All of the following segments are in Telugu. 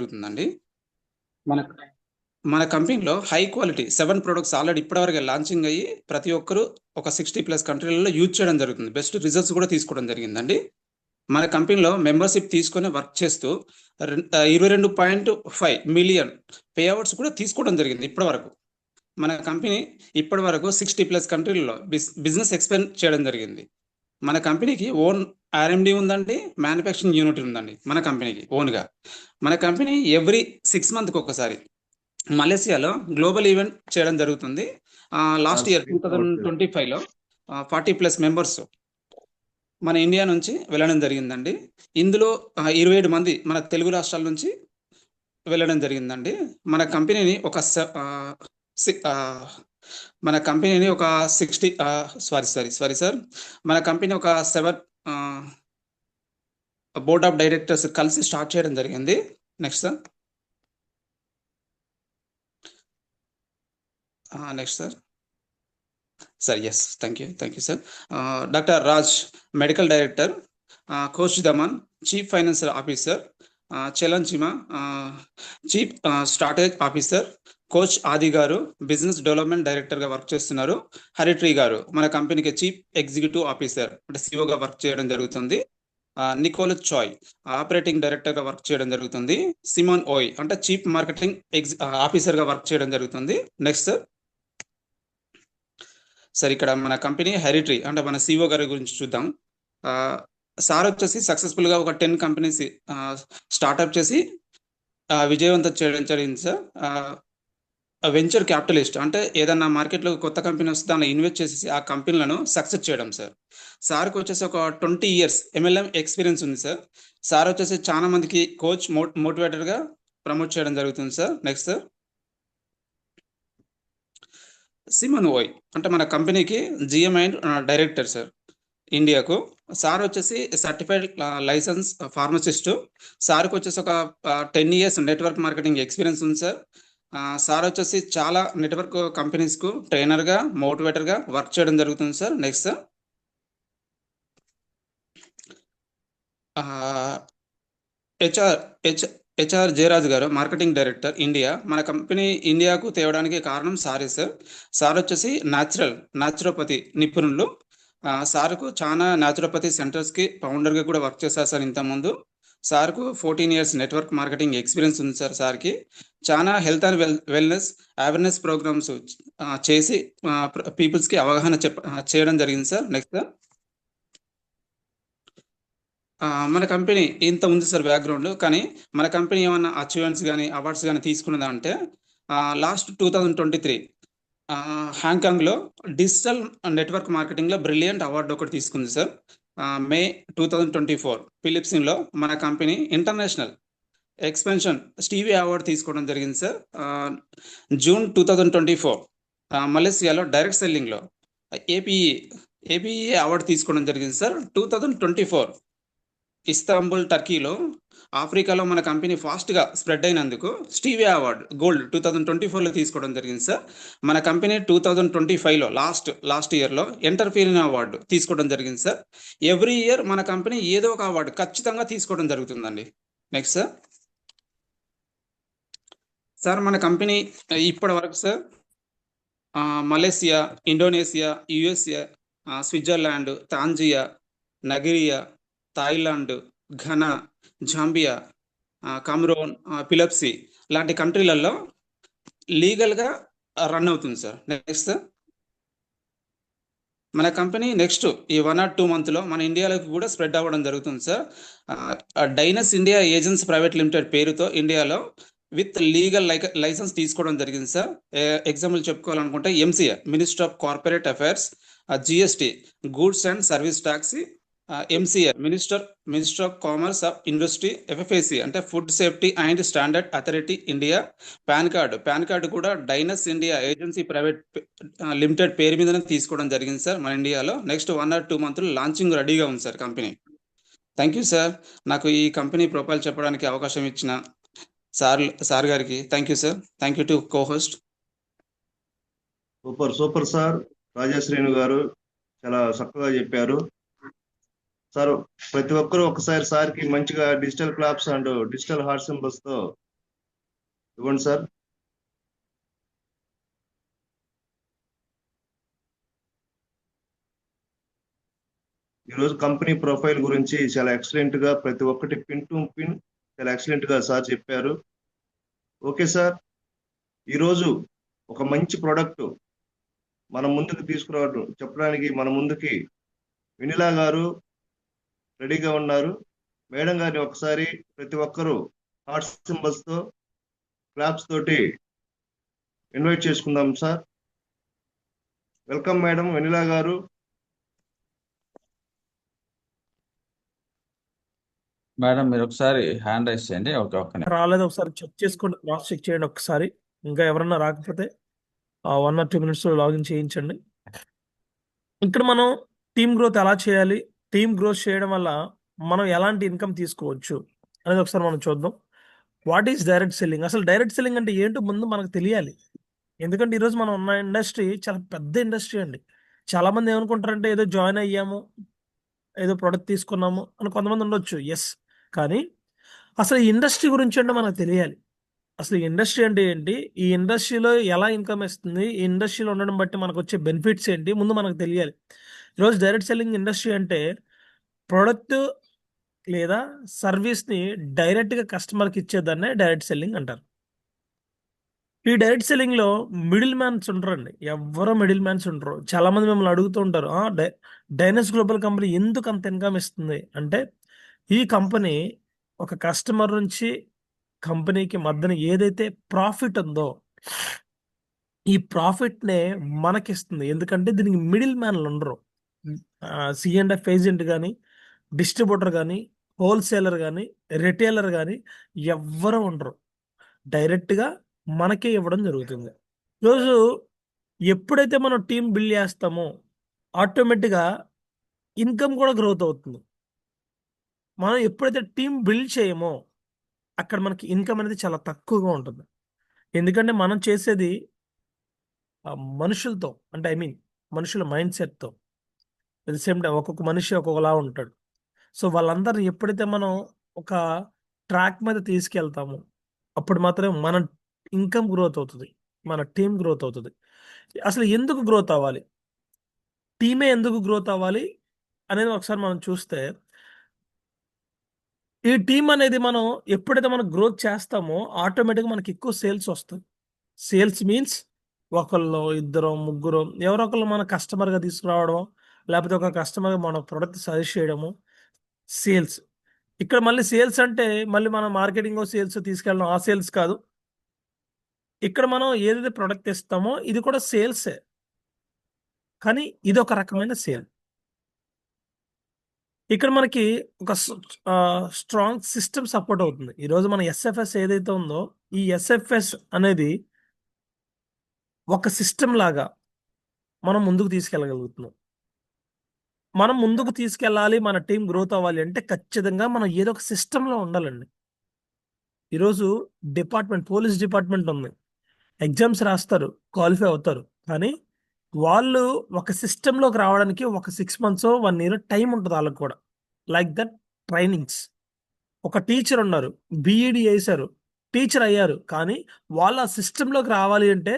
జరుగుతుందండి. మన మన కంపెనీలో హై క్వాలిటీ 7 ప్రొడక్ట్స్ ఆల్రెడీ ఇప్పటివరకు లాంచింగ్ అయ్యి ప్రతి ఒక్కరు ఒక 60+ కంట్రీలలో యూజ్ చేయడం జరుగుతుంది. బెస్ట్ రిజల్ట్స్ కూడా తీసుకోవడం జరిగిందండి. మన కంపెనీలో మెంబర్షిప్ తీసుకొని వర్క్ చేస్తూ 22.5 మిలియన్ పే అవుట్స్ కూడా తీసుకోవడం జరిగింది ఇప్పటివరకు. మన కంపెనీ ఇప్పటివరకు 60+ కంట్రీలలో బిజినెస్ ఎక్స్పెండ్ చేయడం జరిగింది. మన కంపెనీకి ఓన్ R&D ఉందండి, మ్యానుఫ్యాక్చరింగ్ యూనిట్ ఉందండి మన కంపెనీకి ఓన్గా. మన కంపెనీ ఎవ్రీ 6 మంత్కి ఒకసారి మలేసియాలో గ్లోబల్ ఈవెంట్ చేయడం జరుగుతుంది. లాస్ట్ ఇయర్ 2025లో 40+ మెంబర్స్ మన ఇండియా నుంచి వెళ్ళడం జరిగిందండి. ఇందులో 27 మంది మన తెలుగు రాష్ట్రాల నుంచి వెళ్ళడం జరిగిందండి. మన కంపెనీని ఒక 60 సారీ సార్, మన కంపెనీ ఒక 7 బోర్డ్ ఆఫ్ డైరెక్టర్స్ కలిసి స్టార్ట్ చేయడం జరిగింది. Next sir. Next sir yes, thank you sir. Doctor Raj, medical director, coach Daman, chief financial officer, Chalan Cheema, chief strategy officer, coach Adi గారు బిజినెస్ డెవలప్మెంట్ డైరెక్టర్గా వర్క్ చేస్తున్నారు. హరిట్రీ గారు మన కంపెనీకి చీఫ్ ఎగ్జిక్యూటివ్ ఆఫీసర్ అంటే సిఓగా వర్క్ చేయడం జరుగుతుంది. నికోల్ చాయ్ ఆపరేటింగ్ డైరెక్టర్గా వర్క్ చేయడం జరుగుతుంది. సిమోన్ ఓయ్ అంటే చీఫ్ మార్కెటింగ్ ఆఫీసర్గా వర్క్ చేయడం జరుగుతుంది. నెక్స్ట్ సార్, ఇక్కడ మన కంపెనీ హెరిటరీ అంటే మన సిఓ గారి గురించి చూద్దాం. సార్ వచ్చేసి సక్సెస్ఫుల్గా ఒక 10 కంపెనీస్ స్టార్ట్అప్ చేసి విజయవంతం చేయడం జరిగింది సార్. వెంచర్ క్యాపిటలిస్ట్ అంటే ఏదన్నా మార్కెట్లో కొత్త కంపెనీ వస్తే దాన్ని ఇన్వెస్ట్ చేసి ఆ కంపెనీలను సక్సెస్ చేయడం సార్. సార్కి వచ్చేసి ఒక 20 years MLM ఎక్స్పీరియన్స్ ఉంది సార్. సార్ వచ్చేసి చాలా మందికి కోచ్ మోటివేటర్గా ప్రమోట్ చేయడం జరుగుతుంది సార్. నెక్స్ట్ సార్, సిమన్ ఓయ్ అంటే మన కంపెనీకి జిఎం అండ్ డైరెక్టర్ సార్ ఇండియాకు. సార్ వచ్చేసి సర్టిఫైడ్ లైసెన్స్ ఫార్మసిస్ట్. సార్కి వచ్చేసి ఒక 10 years నెట్వర్క్ మార్కెటింగ్ ఎక్స్పీరియన్స్ ఉంది సార్. సార్ వచ్చేసి చాలా నెట్వర్క్ కంపెనీస్కు ట్రైనర్గా మోటివేటర్గా వర్క్ చేయడం జరుగుతుంది sir. Next sir, HR Jayaraj గారు మార్కెటింగ్ డైరెక్టర్ ఇండియా. మన కంపెనీ ఇండియాకు తేవడానికి కారణం సారే సార్. సార్ వచ్చేసి న్యాచురోపతి నిపుణులు. సార్కు చాలా న్యాచురోపతి సెంటర్స్కి ఫౌండర్గా కూడా వర్క్ చేశారు సార్ ఇంతకుముందు. సార్కు 14 years నెట్వర్క్ మార్కెటింగ్ ఎక్స్పీరియన్స్ ఉంది సార్. సార్కి చాలా health and wellness awareness programmes చేసి పీపుల్స్కి అవగాహన చేయడం జరిగింది సార్. నెక్స్ట్ సార్, మన కంపెనీ ఇంత ఉంది సార్ బ్యాక్గ్రౌండ్, కానీ మన కంపెనీ ఏమన్నా అచీవ్మెంట్స్ కానీ అవార్డ్స్ కానీ తీసుకున్నదా అంటే లాస్ట్ 2023 హాంకాంగ్లో డిజిటల్ నెట్వర్క్ మార్కెటింగ్లో బ్రిలియంట్ అవార్డు ఒకటి తీసుకుంది సార్. మే 2024 ఫిలిప్సిన్లో మన company international expansion Stevie award తీసుకోవడం జరిగింది సార్. జూన్ 2024 మలేసియాలో డైరెక్ట్ సెల్లింగ్లో ఏపీఈ అవార్డు తీసుకోవడం జరిగింది సార్. 2024 ఇస్తాంబుల్ టర్కీలో ఆఫ్రికాలో మన కంపెనీ ఫాస్ట్గా స్ప్రెడ్ అయినందుకు స్టీవీ అవార్డు గోల్డ్ 2024లో తీసుకోవడం జరిగింది సార్. మన కంపెనీ 2025లో లాస్ట్ ఇయర్లో ఎంటర్ప్రీనియర్ అవార్డు తీసుకోవడం జరిగింది సార్. ఎవ్రీ ఇయర్ మన కంపెనీ ఏదో ఒక అవార్డు ఖచ్చితంగా తీసుకోవడం జరుగుతుందండి. నెక్స్ట్ సార్, మన కంపెనీ ఇప్పటి వరకు sir Malaysia, Indonesia, USA, Switzerland, Tanzania, Nigeria, Thailand, Ghana, Zambia, Cameroon, ఫిలిప్సి లాంటి కంట్రీలలో లీగల్గా రన్ అవుతుంది సార్. నెక్స్ట్ మన కంపెనీ నెక్స్ట్ ఈ 1 or 2 monthలో మన ఇండియాలోకి కూడా స్ప్రెడ్ అవ్వడం జరుగుతుంది సార్. డైనస్ ఇండియా ఏజెన్సీ ప్రైవేట్ లిమిటెడ్ పేరుతో ఇండియాలో విత్ లీగల్ లైసెన్స్ తీసుకోవడం జరిగింది సార్. ఎగ్జాంపుల్ చెప్పుకోవాలనుకుంటే MCA minister of corporate affairs, GST goods and service tax, MCA minister of commerce of industry, FFAC అంటే food safety and standard authority India. PAN card కూడా డైనస్ ఇండియా ఏజెన్సీ ప్రైవేట్ లిమిటెడ్ పేరు మీదనే తీసుకోవడం జరిగింది సార్ మన ఇండియాలో. నెక్స్ట్ 1 or 2 months లాంచింగ్ రెడీగా ఉంది sir company. Thank you sir, నాకు ఈ కంపెనీ ప్రొఫైల్ చెప్పడానికి అవకాశం ఇచ్చిన సార్ గారికి thank you sir. Thank you to co-host. Super sir. రాజశ్రీను గారు చాలా చక్కగా చెప్పారు సార్. ప్రతి ఒక్కరూ ఒకసారి సార్కి మంచిగా digital claps and digital heart symbols తో ఇవ్వండి సార్. ఈరోజు కంపెనీ ప్రొఫైల్ గురించి చాలా ఎక్సలెంట్ గా ప్రతి ఒక్కటి పిన్ టు పిన్ చాలా ఎక్సలెంట్ గా సార్ చెప్పారు. ఓకే సార్, ఈరోజు ఒక మంచి ప్రోడక్ట్ మన ముందుకు తీసుకురావడం చెప్పడానికి మన ముందుకి వెనిలా గారు రెడీగా ఉన్నారు. మేడం గారిని ఒకసారి ప్రతి ఒక్కరూ హార్ట్ సింబల్స్ తో క్లాప్స్ తోటి ఇన్వైట్ చేసుకుందాం సార్. వెల్కమ్ మేడం వెనిలా గారు. మేడం మీరు ఒకసారి హ్యాండ్ రైస్ చేయండి. ఓకే ఓకే రాలేదు, ఒకసారి చెక్ చేసుకోండి, క్రాస్ చెక్ చేయండి ఒకసారి. ఇంకా ఎవరన్నా రాకపోతే 1 or 2 minutes లాగిన్ చేయించండి. ఇక్కడ మనం టీమ్ గ్రోత్ ఎలా చేయాలి, టీమ్ గ్రోత్ చేయడం వల్ల మనం ఎలాంటి ఇన్కమ్ తీసుకోవచ్చు అనేది ఒకసారి మనం చూద్దాం. What is direct selling? అసలు డైరెక్ట్ సెల్లింగ్ అంటే ఏంటో ముందు మనకు తెలియాలి. ఎందుకంటే ఈరోజు మనం ఉన్న ఇండస్ట్రీ చాలా పెద్ద ఇండస్ట్రీ అండి. చాలా మంది ఏమనుకుంటారంటే ఏదో జాయిన్ అయ్యాము, ఏదో ప్రొడక్ట్ తీసుకున్నాము అని కొంతమంది ఉండొచ్చు. ఎస్, కానీ అసలు ఈ ఇండస్ట్రీ గురించి అంటే మనకు తెలియాలి. అసలు ఈ ఇండస్ట్రీ అంటే ఏంటి, ఈ ఇండస్ట్రీలో ఎలా ఇన్కమ్ ఇస్తుంది, ఈ ఇండస్ట్రీలో ఉండడం బట్టి మనకు వచ్చే బెనిఫిట్స్ ఏంటి ముందు మనకు తెలియాలి. ఈరోజు డైరెక్ట్ సెల్లింగ్ ఇండస్ట్రీ అంటే ప్రొడక్ట్ లేదా సర్వీస్ని డైరెక్ట్గా కస్టమర్కి ఇచ్చేదాన్నే డైరెక్ట్ సెల్లింగ్ అంటారు. ఈ డైరెక్ట్ సెల్లింగ్లో మిడిల్ మ్యాన్స్ ఉంటారండి, ఎవరో మిడిల్ మ్యాన్స్ ఉంటారు. చాలా మంది మిమ్మల్ని అడుగుతూ ఉంటారు, డైనస్ గ్లోబల్ కంపెనీ ఎందుకు అంత ఇన్కమ్ ఇస్తుంది అంటే, ఈ కంపెనీ ఒక కస్టమర్ నుంచి కంపెనీకి మధ్యన ఏదైతే ప్రాఫిట్ ఉందో ఈ ప్రాఫిట్నే మనకిస్తుంది. ఎందుకంటే దీనికి మిడిల్ మ్యాన్లు ఉండరు. C&F ఏజెంట్ కానీ, డిస్ట్రిబ్యూటర్ కానీ, హోల్సేలర్ కానీ, రిటైలర్ కానీ ఎవ్వరూ ఉండరు. డైరెక్ట్గా మనకే ఇవ్వడం జరుగుతుంది. ఈరోజు ఎప్పుడైతే మనం టీం బిల్డ్ చేస్తామో ఆటోమేటిక్గా ఇన్కమ్ కూడా గ్రోత్ అవుతుంది. మనం ఎప్పుడైతే టీం బిల్డ్ చేయమో అక్కడ మనకి ఇన్కమ్ అనేది చాలా తక్కువగా ఉంటుంది. ఎందుకంటే మనం చేసేది మనుషులతో, అంటే మనుషుల మైండ్ సెట్తో. అట్ ది సేమ్ టైం ఒక్కొక్క మనిషి ఒక్కొక్కలా ఉంటాడు. సో వాళ్ళందరినీ ఎప్పుడైతే మనం ఒక ట్రాక్ మీద తీసుకెళ్తామో అప్పుడు మాత్రమే మన ఇన్కమ్ గ్రోత్ అవుతుంది, మన టీం గ్రోత్ అవుతుంది. అసలు ఎందుకు గ్రోత్ అవ్వాలి, టీమే ఎందుకు గ్రోత్ అవ్వాలి అనేది ఒకసారి మనం చూస్తే, ఈ టీం అనేది మనం ఎప్పుడైతే మనం గ్రోత్ చేస్తామో ఆటోమేటిక్గా మనకి ఎక్కువ సేల్స్ వస్తుంది. సేల్స్ మీన్స్ ఒకళ్ళు, ఇద్దరు, ముగ్గురు ఎవరో ఒకళ్ళు మన కస్టమర్గా తీసుకురావడం, లేకపోతే ఒక కస్టమర్గా మన ప్రొడక్ట్ సజెస్ట్ చేయడము సేల్స్. ఇక్కడ మళ్ళీ సేల్స్ అంటే మళ్ళీ మనం మార్కెటింగ్ సేల్స్ తీసుకెళ్ళడం, ఆ సేల్స్ కాదు. ఇక్కడ మనం ఏదైతే ప్రొడక్ట్ ఇస్తామో ఇది కూడా సేల్సే, కానీ ఇది ఒక రకమైన సేల్. ఇక్కడ మనకి ఒక స్ట్రాంగ్ సిస్టమ్ సపోర్ట్ అవుతుంది. ఈరోజు మన SFS ఏదైతే ఉందో ఈ SFS అనేది ఒక సిస్టమ్ లాగా మనం ముందుకు తీసుకెళ్ళగలుగుతున్నాం. మనం ముందుకు తీసుకెళ్ళాలి, మన టీం గ్రోత్ అవ్వాలి అంటే ఖచ్చితంగా మనం ఏదో ఒక సిస్టంలో ఉండాలండి. ఈరోజు పోలీస్ డిపార్ట్మెంట్ ఉంది, ఎగ్జామ్స్ రాస్తారు, క్వాలిఫై అవుతారు, కానీ వాళ్ళు ఒక సిస్టంలోకి రావడానికి ఒక 6 months 1 year టైం ఉంటుంది వాళ్ళకి కూడా. Like that trainings. ఒక టీచర్ ఉన్నారు, BEd చేశారు, టీచర్ అయ్యారు, కానీ వాళ్ళ సిస్టంలోకి రావాలి అంటే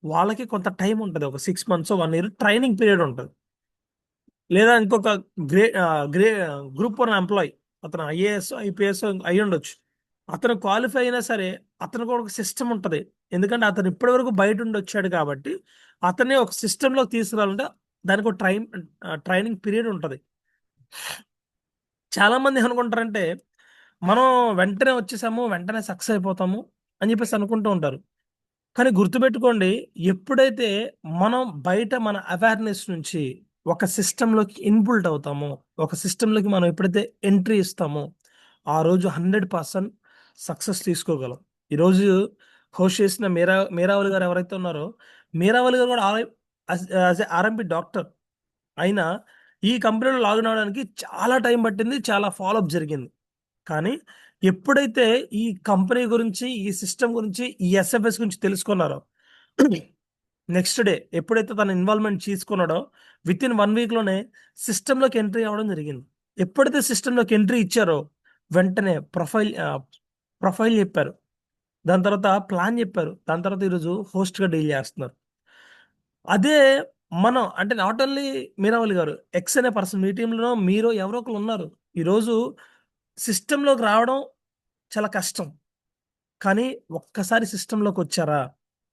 వాళ్ళకి కొంత టైం ఉంటుంది. ఒక 6 months 1 year ట్రైనింగ్ పీరియడ్ ఉంటుంది. లేదా ఇంకొక గ్రూప్ 1 ఎంప్లాయీ, అతను IAS IPS అయి ఉండొచ్చు, అతను క్వాలిఫై అయినా సరే అతను కూడా ఒక సిస్టమ్ ఉంటుంది. ఎందుకంటే అతను ఇప్పటివరకు బయట ఉండి వచ్చాడు కాబట్టి అతనే ఒక సిస్టంలోకి తీసుకురావాలంటే దానికి ఒక ట్రైనింగ్ పీరియడ్ ఉంటుంది. చాలామంది అనుకుంటారంటే మనం వెంటనే వచ్చేసాము, వెంటనే సక్సెస్ అయిపోతాము అని చెప్పేసి అనుకుంటూ ఉంటారు. కానీ గుర్తుపెట్టుకోండి, ఎప్పుడైతే మనం బయట మన అవేర్నెస్ నుంచి ఒక సిస్టంలోకి ఇన్బుల్ట్ అవుతామో, ఒక సిస్టంలోకి మనం ఎప్పుడైతే ఎంట్రీ ఇస్తామో ఆ రోజు 100% సక్సెస్ తీసుకోగలం. ఈరోజు హోస్ట్ చేసిన మీరావళి గారు ఎవరైతే ఉన్నారో, మీరావళి గారు కూడా RMP డాక్టర్ అయినా ఈ కంపెనీలో లాగిన్ అవడానికి చాలా టైం పట్టింది, చాలా ఫాలోఅప్ జరిగింది. కానీ ఎప్పుడైతే ఈ కంపెనీ గురించి, ఈ సిస్టమ్ గురించి, ఈ SFS గురించి తెలుసుకున్నారో నెక్స్ట్ డే ఎప్పుడైతే తన ఇన్వాల్వ్మెంట్ తీసుకున్నాడో వితిన్ 1 weekలోనే సిస్టంలోకి ఎంట్రీ అవ్వడం జరిగింది. ఎప్పుడైతే సిస్టంలోకి ఎంట్రీ ఇచ్చారో వెంటనే ప్రొఫైల్ చెప్పారు. దాని తర్వాత ప్లాన్ చెప్పారు. దాని తర్వాత ఈరోజు హోస్ట్‌గా డీల్ చేస్తున్నారు. అదే మనం అంటే నాట్ ఓన్లీ మీరావళి గారు, ఎక్స్ అనే పర్సన్ మీ టీమ్‌లో మీరు ఎవరో ఒకళ్ళు ఉన్నారు. ఈరోజు సిస్టమ్‌లోకి రావడం చాలా కష్టం. కానీ ఒక్కసారి సిస్టమ్‌లోకొచ్చారా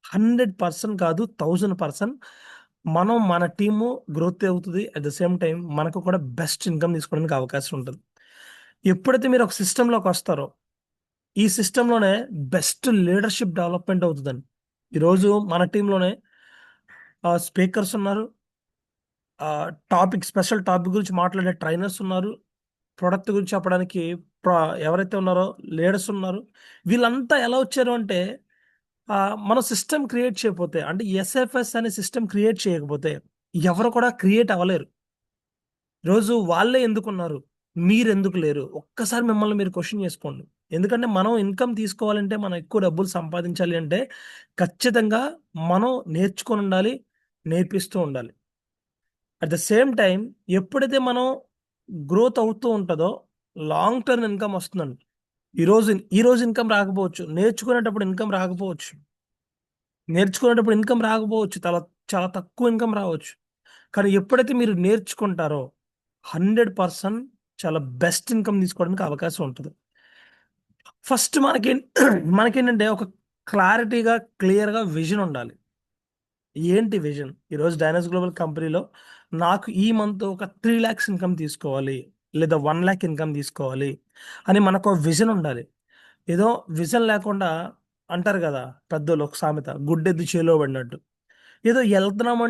100% కాదు 1000% మన టీము గ్రోత్ అవుతది. అట్ ద సేమ్ టైమ్ మనకు కూడా బెస్ట్ ఇన్‌కమ్ తీసుకోవడానికి అవకాశం ఉంటది. ఎప్పుడైతే మీరు ఒక సిస్టమ్‌లోకొస్తారో, ఈ సిస్టమ్‌లోనే బెస్ట్ లీడర్‌షిప్ డెవలప్‌మెంట్ అవుతదండి. ఈరోజు మన టీమ్‌లోనే స్పీకర్స్ ఉన్నారు. స్పెషల్ టాపిక్ గురించి మాట్లాడే ట్రైనర్స్ ఉన్నారు. ప్రొడక్ట్ గురించి చెప్పడానికి ప్ర ఎవరైతే ఉన్నారో లీడర్స్ ఉన్నారు. వీళ్ళంతా ఎలా వచ్చారు అంటే మనం సిస్టమ్ క్రియేట్ చేయకపోతే అంటే ఎస్ఎఫ్ఎస్ అనే సిస్టమ్ క్రియేట్ చేయకపోతే ఎవరు కూడా క్రియేట్ అవ్వలేరు. రోజు వాళ్ళే ఎందుకున్నారు? మీరెందుకు లేరు? ఒక్కసారి మిమ్మల్ని మీరు క్వెషన్ చేసుకోండి. ఎందుకంటే మనం ఇన్‌కమ్ తీసుకోవాలంటే, మనం ఎక్కువ డబ్బులు సంపాదించాలి అంటే ఖచ్చితంగా మనం నేర్చుకొని ఉండాలి. నేర్పిస్తూ ఉండాలి. అట్ ద సేమ్ టైమ్ ఎప్పుడైతే మనం గ్రోత్ అవుతూ ఉంటదో లాంగ్ టర్మ్ ఇన్‌కమ్ వస్తుందండి. ఈరోజు ఇన్‌కమ్ రాకపోవచ్చు. నేర్చుకునేటప్పుడు ఇన్‌కమ్ రాకపోవచ్చు. నేర్చుకునేటప్పుడు ఇన్‌కమ్ రాకపోవచ్చు. చాలా తక్కువ ఇన్‌కమ్ రావచ్చు. కానీ ఎప్పుడైతే మీరు నేర్చుకుంటారో 100% చాలా బెస్ట్ ఇన్‌కమ్ తీసుకోవడానికి అవకాశం ఉంటది. ఫస్ట్ మనకేంటంటే ఒక క్లియర్‌గా విజన్ ఉండాలి. ఏంటి విజన్? ఈరోజు డైనస్ గ్లోబల్ కంపెనీలో నాకు ఈ మంత్ ఒక 3,00,000 ఇన్‌కమ్ తీసుకోవాలి. లేదా 1,00,000 ఇన్‌కమ్ తీసుకోవాలి అని మనకో విజన్ ఉండాలి. ఏదో విజన్ లేకుండా అంటారు గదా! పెద్దోళ్ళు ఒక సామెత. గుడ్డెద్దు చేలో పడినట్టు. ఏదో ఎళ్తున్నాము.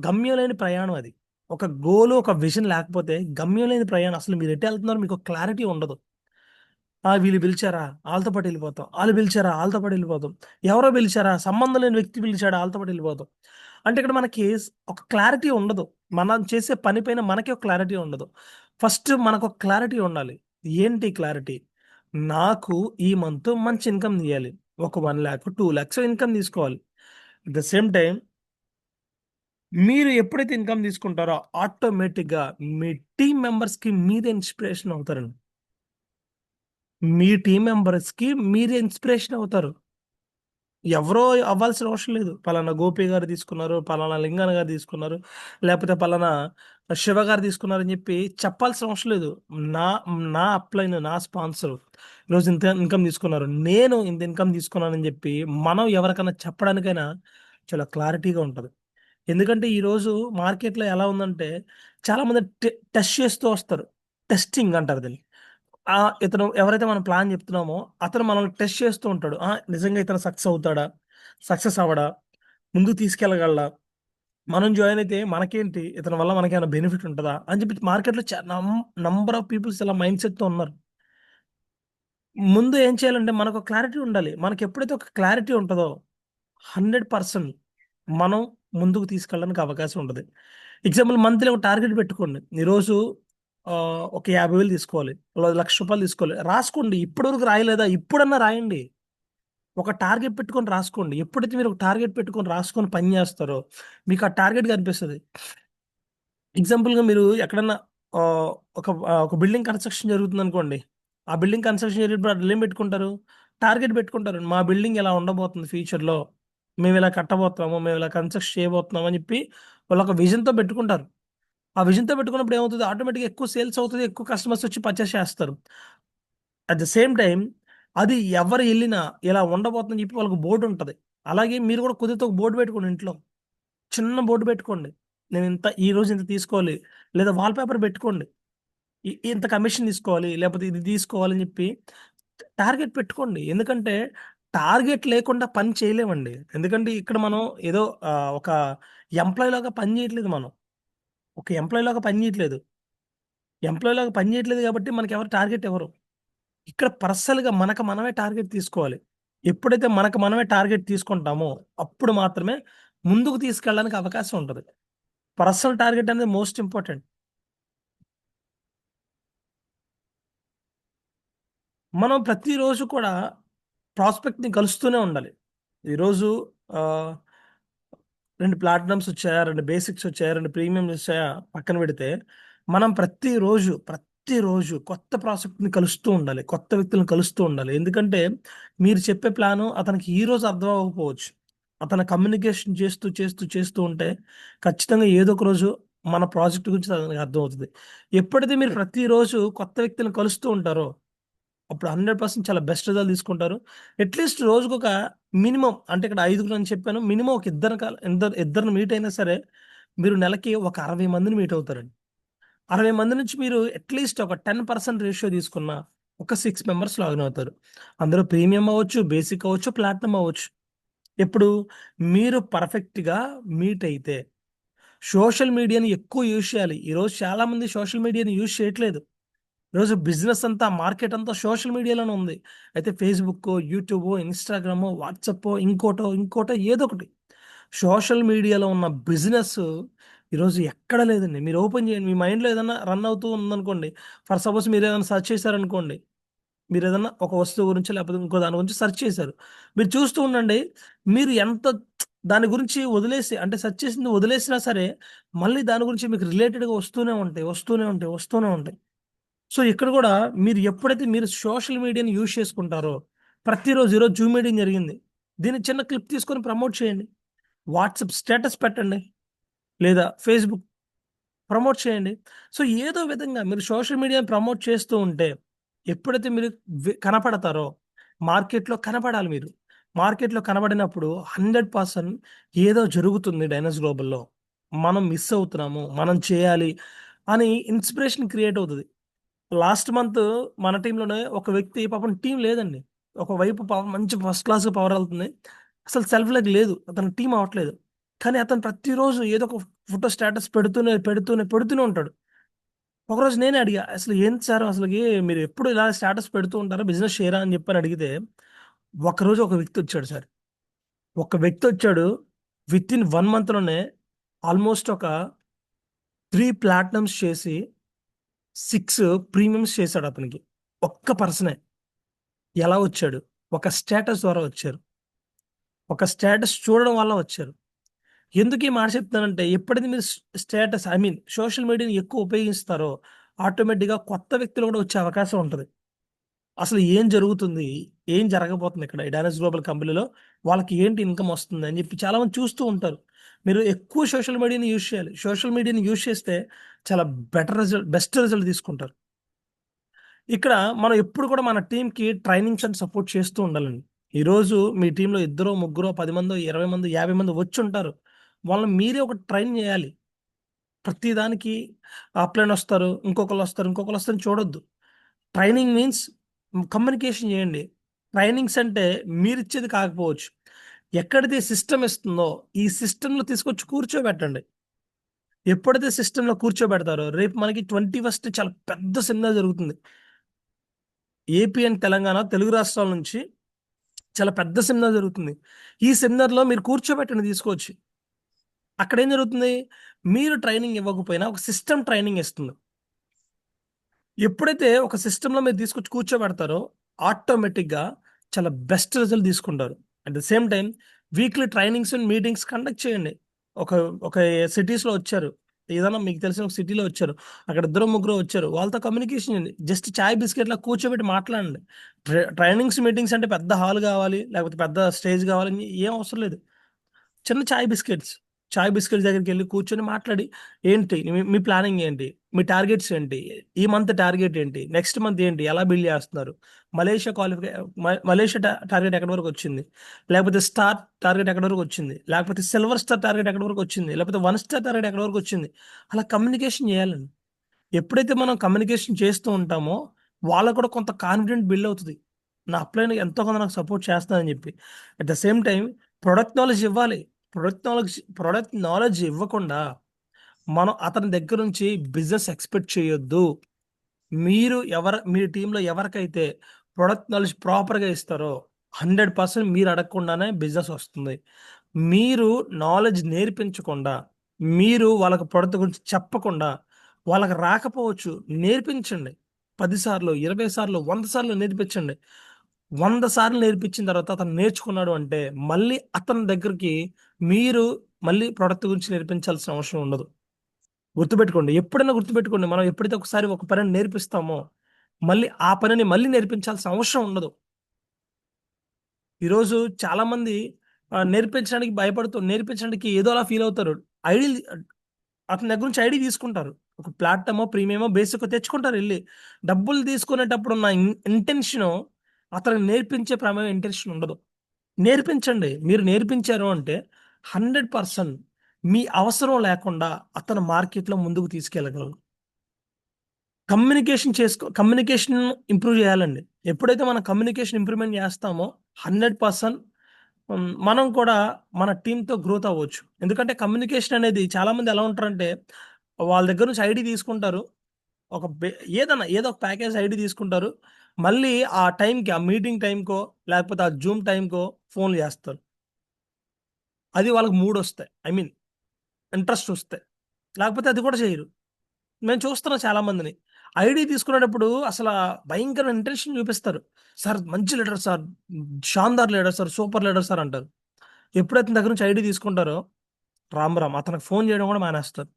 గమ్యం లేని ప్రయాణం అది. ఒక గోల్, ఒక విజన్ లేకపోతే గమ్యం లేని ప్రయాణం. అసలు మీరు ఎటెళ్తున్నారో మీకు క్లారిటీ ఉండదు. వీళ్ళు పిలిచారా? ఆళ్ళతో పాటు ఎళ్ళిపోతాం. ఆళ్ళు పిలిచారా? ఆళ్ళతో పాటు ఎళ్ళిపోతాం. ఎవరో పిలిచారా? సంబంధం లేని వ్యక్తి పిలిచాడు ఆళ్ళతో పాటు ఎళ్ళిపోతాం. అంటే ఇక్కడ మనకి ఒక క్లారిటీ ఉండదు. మనం చేసే పని పైన మనకే ఒక క్లారిటీ ఉండదు. ఫస్ట్ మనకొక క్లారిటీ ఉండాలి. ఏంటి క్లారిటీ? నాకు ఈ మంత్ మంచి ఇన్‌కమ్ తీయాలి. ఒక 1,00,000, 2,00,000 ఇన్‌కమ్ తీసుకోవాలి. అట్ ద సేమ్ టైమ్ మీరు ఎప్పుడైతే ఇన్‌కమ్ తీసుకుంటారో ఆటోమేటిక్‌గా మీ టీమ్ మెంబర్స్‌కి మీరే ఇన్‌స్పిరేషన్ అవుతారండి. మీ టీమ్ మెంబర్స్‌కి మీరే ఇన్‌స్పిరేషన్ అవుతారు. ఎవరో అవ్వాల్సిన అవసరం లేదు. పలానా గోపి గారు తీసుకున్నారు, పలానా లింగన్న గారు తీసుకున్నారు, లేపోతే పలానా శివ గారు తీసుకున్నారని జెప్పి చెప్పాల్సిన అవసరం లేదు. నా నా అప్‌లైన్, నా స్పాన్సర్ ఈరోజు ఇంత ఇన్‌కమ్ తీసుకున్నారు. నేను ఇంత ఇన్‌కమ్ తీసుకున్నానని జెప్పి మనం ఎవరికన్నా చెప్పడానికైనా చాలా క్లారిటీగా ఉంటది. ఎందుకంటే ఈరోజు మార్కెట్‌లో ఎలా ఉందంటే చాలామంది టెస్ట్ చేస్తూ వస్తారు. టెస్టింగ్ అంటారు దీన్ని. ఇతను ఎవరైతే మనం ప్లాన్ చెప్తున్నామో అతను మనల్ని టెస్ట్ చేస్తూ ఉంటాడు. నిజంగా ఇతను సక్సెస్ అవుతాడా? సక్సెస్ అవ్వడా? ముందుకు తీసుకెళ్ళగలడా? మనం జాయిన్ అయితే మనకేంటి? ఇతని వల్ల మనకేమైనా బెనిఫిట్ ఉంటదా? అని చెప్పి మార్కెట్‌లో నంబర్ ఆఫ్ పీపుల్స్ ఇలా మైండ్ సెట్‌తో ఉన్నారు. ముందు ఏం చేయాలంటే మనకు క్లారిటీ ఉండాలి. మనకెప్పుడైతే ఒక క్లారిటీ ఉంటదో 100% మనం ముందుకు తీసుకెళ్ళడానికి అవకాశం ఉంటది. ఎగ్జాంపుల్ మంత్లీ ఒక టార్గెట్ పెట్టుకోండి. ఈరోజు ఒక 50,000 తీసుకోవాలి. రూ. 1,00,000 తీసుకోవాలి. రాసుకోండి. ఇప్పటివరకు రాయలేదా? ఇప్పుడన్నా రాయండి. ఒక టార్గెట్ పెట్టుకొని రాసుకోండి. ఎప్పుడైతే మీరు ఒక టార్గెట్ పెట్టుకొని రాసుకొని పని చేస్తారో, మీకు ఆ టార్గెట్ కనిపిస్తది. ఎగ్జాంపుల్‌గా మీరు ఎక్కడన్నా ఆహ్, ఒక బిల్డింగ్ కన్‌స్ట్రక్షన్ జరుగుతుందనుకోండి. ఆ బిల్డింగ్ కన్‌స్ట్రక్షన్ జరిగేటప్పుడు ఆళ్ళేం పెట్టుకుంటారు? టార్గెట్ పెట్టుకుంటారు. మా బిల్డింగ్ ఇలా ఉండబోతుంది ఫ్యూచర్‌లో. మేమిలా కట్టబోతున్నాము. మేమిలా కన్‌స్ట్రక్ట్ చేయబోతున్నాము అని చెప్పి వాళ్ళొక విజన్‌తో పెట్టుకుంటారు. ఆ విజన్‌తో పెట్టుకున్నప్పుడు ఏమవుతది? ఆటోమేటిక్‌గా ఎక్కువ సేల్స్ అవుతది. ఎక్కువ కస్టమర్స్ వచ్చి పర్చేస్ చేస్తారు. అట్ ద సేమ్ టైమ్ అది ఎవరు ఎళ్ళినా ఇలా ఉండబోతుందని చెప్పి వాళ్ళకి బోర్డ్ ఉంటది. అలాగే మీరు కూడా కుదిరితే ఒక బోర్డ్ పెట్టుకోండి ఇంట్లో. చిన్న బోర్డ్ పెట్టుకోండి. ఈరోజు ఇంత తీసుకోవాలి. లేదా వాల్ పేపర్ పెట్టుకోండి. ఇంత కమిషన్ తీసుకోవాలి. లేకపోతే ఇది తీసుకోవాలి అని చెప్పి టార్గెట్ పెట్టుకోండి. ఎందుకంటే టార్గెట్ లేకుండా పని చేయలేమండి. ఎందుకంటే ఇక్కడ మనం ఏదో ఒక ఎంప్లాయీలాగా పని చేయట్లేదు మనం. ఒక ఎంప్లాయీలాగా పని చేయట్లేదు. ఎంప్లాయీలాగా పని చేయట్లేదు కాబట్టి మనకెవరు టార్గెట్ ఇవ్వరు. ఇక్కడ పర్సనల్‌గా మనకు మనమే టార్గెట్ తీసుకోవాలి. ఎప్పుడైతే మనకు మనమే టార్గెట్ తీసుకుంటామో, అప్పుడు మాత్రమే ముందుకు తీసుకెళ్ళడానికి అవకాశం ఉంటది. పర్సనల్ టార్గెట్ అనేది మోస్ట్ ఇంపార్టెంట్. మనం ప్రతిరోజు కూడా ప్రాస్పెక్ట్‌ని కలుస్తూనే ఉండాలి. ఈరోజు ఆహ్, 2 ప్లాటినమ్స్ వచ్చాయా, 2 బేసిక్స్ వచ్చాయా, 2 ప్రీమియమ్స్ వచ్చాయా పక్కన పెడితే, మనం ప్రతిరోజు ప్రతిరోజు కొత్త ప్రాజెక్ట్ని కలుస్తూ ఉండాలి, కొత్త వ్యక్తులను కలుస్తూ ఉండాలి. ఎందుకంటే మీరు చెప్పే ప్లాను అతనికి ఈ రోజు అర్థం అవ్వకపోవచ్చు. అతను కమ్యూనికేషన్ చేస్తూ చేస్తూ చేస్తూ ఉంటే ఖచ్చితంగా ఏదో ఒక రోజు మన ప్రాజెక్ట్ గురించి అతనికి అర్థమవుతుంది. ఎప్పుడైతే మీరు ప్రతిరోజు కొత్త వ్యక్తులను కలుస్తూ ఉంటారో అప్పుడు 100% చాలా బెస్ట్ రిజల్ట్ తీసుకుంటారు. అట్లీస్ట్ రోజుకొక మినిమం అంటే ఇక్కడ 5గురు అని చెప్పాను. మినిమం ఒక ఇద్దరిని మీట్ అయినా సరే మీరు నెలకి ఒక 60 మందిని మీట్ అవుతారండి. 60 మంది నుంచి మీరు అట్లీస్ట్ ఒక 10% రేషియో తీసుకున్న ఒక 6 మెంబర్స్ లాగిన్ అవుతారు. అందులో ప్రీమియం అవ్వచ్చు, బేసిక్ అవ్వచ్చు, ప్లాటినం అవ్వచ్చు. ఎప్పుడు మీరు పర్ఫెక్ట్‌గా మీట్ అయితే సోషల్ మీడియాని ఎక్కువ యూజ్ చేయాలి. ఈరోజు చాలామంది సోషల్ మీడియాని యూజ్ చేయట్లేదు. ఈరోజు బిజినెస్ అంతా, మార్కెట్ అంతా సోషల్ మీడియాలోనే ఉంది. అయితే ఫేస్‌బుక్కో, యూట్యూబో, ఇన్‌స్టాగ్రామో, వాట్సాపో, ఇంకోటో ఏదో ఒకటి. సోషల్ మీడియాలో ఉన్న బిజినెస్ ఈరోజు ఎక్కడ లేదండి. మీరు ఓపెన్ చేయండి. మీ మైండ్‌లో ఏదన్నా రన్ అవుతూ ఉందనుకోండి. ఫర్ సపోజ్ మీరేదైనా సెర్చ్ చేశారనుకోండి. మీరేదన్నా ఒక వస్తువు గురించి లేకపోతే ఇంకో దాని గురించి సెర్చ్ చేశారు. మీరు చూస్తూ ఉండండి. మీరు ఎంత దాని గురించి వదిలేసి అంటే సెర్చ్ చేసింది వదిలేసినా సరే, మళ్ళీ దాని గురించి మీకు రిలేటెడ్‌గా వస్తూనే ఉంటాయి. సో, ఇక్కడ గూడా మీరు ఎప్పుడైతే మీరు సోషల్ మీడియాని యూజ్ చేసుకుంటారో, ప్రతిరోజు ఈరోజు జూమ్ మీటింగ్ జరిగింది. దీన్ని చిన్న క్లిప్ తీసుకొని ప్రమోట్ చేయండి. వాట్సాప్ స్టేటస్ పెట్టండి. లేదా ఫేస్‌బుక్ ప్రమోట్ చేయండి. సో, ఏదో విధంగా మీరు సోషల్ మీడియాని ప్రమోట్ చేస్తూ ఉంటే, ఎప్పుడైతే మీరు కనపడతారో, మార్కెట్‌లో కనపడాలి మీరు. మార్కెట్‌లో కనబడినప్పుడు 100% ఏదో జరుగుతుంది డైనస్ గ్లోబల్‌లో. మనం మిస్ అవుతున్నాము. మనం చేయాలి అని ఇన్స్పిరేషన్ క్రియేట్ అవుతది. లాస్ట్ మంత్ మన టీమ్‌లోనే ఒక వ్యక్తి పాపం టీమ్ లేదండి. ఒకవైపు పాపం మంచి ఫస్ట్ క్లాస్‌గా పవర్ ఎళ్తుంది. అసలు సెల్ఫ్ లెగ్ లేదు. అతనికి టీమ్ అవ్వట్లేదు. కానీ అతను ప్రతిరోజు ఏదో ఒక ఫోటో స్టేటస్ పెడుతూనే ఉంటాడు. ఒకరోజు నేనే అడిగా, "అసలు ఏంటి సార్ అసలకి మీరు ఎప్పుడు ఇలా స్టేటస్ పెడుతూ ఉంటారా? బిజినెస్ షేరా?" అని చెప్పని అడిగితే, ఒకరోజు ఒక వ్యక్తి వచ్చాడు సార్. ఒక వ్యక్తి వచ్చాడు. వితిన్ 1 మంత్‌లోనే ఆల్మోస్ట్ ఒక 3 ప్లాటినమ్స్ చేసి 6 ప్రీమియమ్స్ చేశాడు అతనికి. ఒక్క పర్సనే. ఎలా వచ్చాడు? ఒక స్టేటస్ ద్వారా వచ్చారు. ఒక స్టేటస్ చూడడం వల్ల వచ్చారు. ఎందుకు ఈ మాట చెప్తున్నానంటే ఎప్పుడైతే మీరు స్టేటస్ ఐ మీన్ సోషల్ మీడియాని ఎక్కువ ఉపయోగిస్తారో ఆటోమేటిక్‌గా కొత్త వ్యక్తులు కూడా వచ్చే అవకాశం ఉంటది. అసలు ఏం జరుగుతుంది? ఏం జరగబోతుంది ఇక్కడ ఈ డైనస్ గ్లోబల్ కంపెనీలో? వాళ్ళకి ఏంటి ఇన్‌కమ్ వస్తుంది? అని చెప్పి చాలామంది చూస్తూ ఉంటారు. మీరు ఎక్కువ సోషల్ మీడియాని యూజ్ చేయాలి. సోషల్ మీడియాని యూజ్ చేస్తే చాలా బెస్ట్ రిజల్ట్ తీసుకుంటారు. ఇక్కడ మనం ఎప్పుడు కూడా మన టీమ్‌కి ట్రైనింగ్స్ అండ్ సపోర్ట్ చేస్తూ ఉండాలండి. ఈరోజు మీ టీమ్‌లో ఇద్దరో, ముగ్గురో, 10 మందో, 20 మందో, 50 మందో వచ్చుంటారు. వాళ్ళని మీరే ఒక ట్రైన్ చేయాలి. ప్రతి దానికి అప్‌లైన్ వస్తారు, ఇంకొకళ్ళొస్తారని చూడొద్దు. ట్రైనింగ్ మీన్స్ కమ్యూనికేషన్ చేయండి. ట్రైనింగ్స్ అంటే మీరిచ్చేది కాకపోవచ్చు. ఎక్కడైతే సిస్టమ్ ఇస్తుందో, ఈ సిస్టమ్‌లో తీసుకొచ్చి కూర్చోబెట్టండి. ఎప్పుడైతే సిస్టమ్‌లో కూర్చోబెడతారో, రేపు మనకి 21st చాలా పెద్ద సెమినార్ జరుగుతుంది. ఏపీ అండ్ తెలంగాణ తెలుగు రాష్ట్రాల నుంచి చాలా పెద్ద సెమినార్ జరుగుతుంది. ఈ సెమినార్‌లో మీరు కూర్చోబెట్టండి తీసుకొచ్చి. అక్కడేం జరుగుతుంది? మీరు ట్రైనింగ్ ఇవ్వకపోయినా ఒక సిస్టమ్ ట్రైనింగ్ ఇస్తుంది. ఎప్పుడైతే ఒక సిస్టమ్‌లో మీరు తీసుకొచ్చి కూర్చోబెడతారో ఆటోమేటిక్‌గా చాలా బెస్ట్ రిజల్ట్ తీసుకుంటారు. At the same time weekly trainings and meetings conduct చేయండి. ఒక ఒక సిటీస్‌లో వచ్చారు. ఏదైనా మీకు తెలిసిన ఒక సిటీలో వచ్చారు. అక్కడ ఇద్దరో, ముగ్గురో వచ్చారు. వాళ్ళతో కమ్యూనికేషన్ చేయండి. జస్ట్ చాయ్ బిస్కెట్‌లా కూర్చోబెట్టి మాట్లాడండి. ట్రైనింగ్స్, మీటింగ్స్ అంటే పెద్ద హాల్ కావాలి, లేకపోతే పెద్ద స్టేజ్ కావాలని ఏం అవసరం లేదు. చిన్న చాయ్ బిస్కెట్స్ దగ్గరికెళ్లి కూర్చొని మాట్లాడి, ఏంటి మీ ప్లానింగ్ ఏంటి? మీ టార్గెట్స్ ఏంటి? ఈ మంత్ టార్గెట్ ఏంటి? నెక్స్ట్ మంత్ ఏంటి? ఎలా బిల్డ్ చేస్తున్నారు? మలేషియా క్వాలిఫై మలేషియా టార్గెట్ ఎక్కడి వరకు వచ్చింది? లేకపోతే స్టార్ టార్గెట్ ఎక్కడి వరకు వచ్చింది? లేకపోతే సిల్వర్ స్టార్ టార్గెట్ ఎక్కడి వరకు వచ్చింది? లేకపోతే 1 స్టార్ టార్గెట్ ఎక్కడి వరకు వచ్చింది? అలా కమ్యూనికేషన్ చేయాలండి. ఎప్పుడైతే మనం కమ్యూనికేషన్ చేస్తూ ఉంటామో, వాళ్ళకి కూడా కొంత కాన్ఫిడెంట్ బిల్డ్ అవుతది. నా అప్లైన్ ఎంతో కొంత నాకు సపోర్ట్ చేస్తానని చెప్పి. At the same time product knowledge ఇవ్వాలి. ప్రొడక్ట్ నాలెడ్జ్ ఇవ్వకుండా మనం అతని దగ్గర నుంచి బిజినెస్ ఎక్స్‌పెక్ట్ చేయొద్దు. మీ టీమ్‌లో ఎవరికైతే ప్రొడక్ట్ నాలెడ్జ్ ప్రాపర్‌గా ఇస్తారో 100% మీరు అడగకుండానే బిజినెస్ వస్తుంది. మీరు నాలెడ్జ్ నేర్పించకుండా, మీరు వాళ్ళకి ప్రొడక్ట్ గురించి చెప్పకుండా, వాళ్ళకి రాకపోవచ్చు నేర్పించండి. 10 సార్లు, 20 సార్లు, 100 సార్లు నేర్పించండి. 100 సార్లు నేర్పించిన తర్వాత అతను నేర్చుకున్నాడు అంటే, మళ్ళీ అతని దగ్గరికి మీరు మళ్ళీ ప్రొడక్ట్ గురించి నేర్పించాల్సిన అవసరం ఉండదు. గుర్తుపెట్టుకోండి, ఎప్పుడైనా గుర్తుపెట్టుకోండి, మనం ఎప్పుడైతే ఒకసారి ఒక పనిని నేర్పిస్తామో మళ్ళీ ఆ పనిని మళ్ళీ నేర్పించాల్సిన అవసరం ఉండదు. ఈరోజు చాలా మంది నేర్పించడానికి నేర్పించడానికి ఏదో అలా ఫీల్ అవుతారు. ఐడి అతని దగ్గర నుంచి ఐడి తీసుకుంటారు. ఒక ప్లాట్‌ఫామో, ప్రీమియమో, బేసికో తెచ్చుకుంటారు ఎళ్లి. డబ్బులు తీసుకునేటప్పుడు ఉన్న ఇంటెన్షను అతనికి నేర్పించే ప్రమేయం ఇంటెన్షన్ ఉండదు. నేర్పించండి. మీరు నేర్పించారు అంటే 100% మీ అవసరం లేకుండా అతను మార్కెట్‌లో ముందుకు తీసుకెళ్ళగలరు. కమ్యూనికేషన్ ఇంప్రూవ్ చేయాలండి. ఎప్పుడైతే మనం కమ్యూనికేషన్ ఇంప్రూవ్‌మెంట్ చేస్తామో 100% మనం కూడా మన టీమ్‌తో గ్రోత్ అవ్వచ్చు. ఎందుకంటే కమ్యూనికేషన్ అనేది చాలామంది ఎలా ఉంటారంటే, వాళ్ళ దగ్గర నుంచి ఐడీ తీసుకుంటారు. ఒక బె ఏదన్నా ఏదో ఒక ప్యాకేజ్ ఐడీ తీసుకుంటారు. మళ్ళీ ఆ టైంకి, ఆ మీటింగ్ టైంకో, లేకపోతే ఆ జూమ్ టైంకో ఫోన్‌లు చేస్తారు. అది వాళ్ళకి మూడొస్తాయి. ఐ మీన్ ఇంట్రెస్ట్ వస్తాయి. లేకపోతే అది కూడా చేయరు. మేము చూస్తున్నాం చాలా మందిని. ఐడీ తీసుకునేటప్పుడు అసల భయంకరమైన ఇంటెన్షన్ చూపిస్తారు. సార్ మంచి లీడర్ సార్, షాన్దార్ leader sir, super leader sir అంటారు. ఎప్పుడైతే అతని దగ్గర నుంచి ఐడీ తీసుకుంటారో రామ్ రామ్ అతనికి ఫోన్ చేయడం కూడా మానేస్తారు.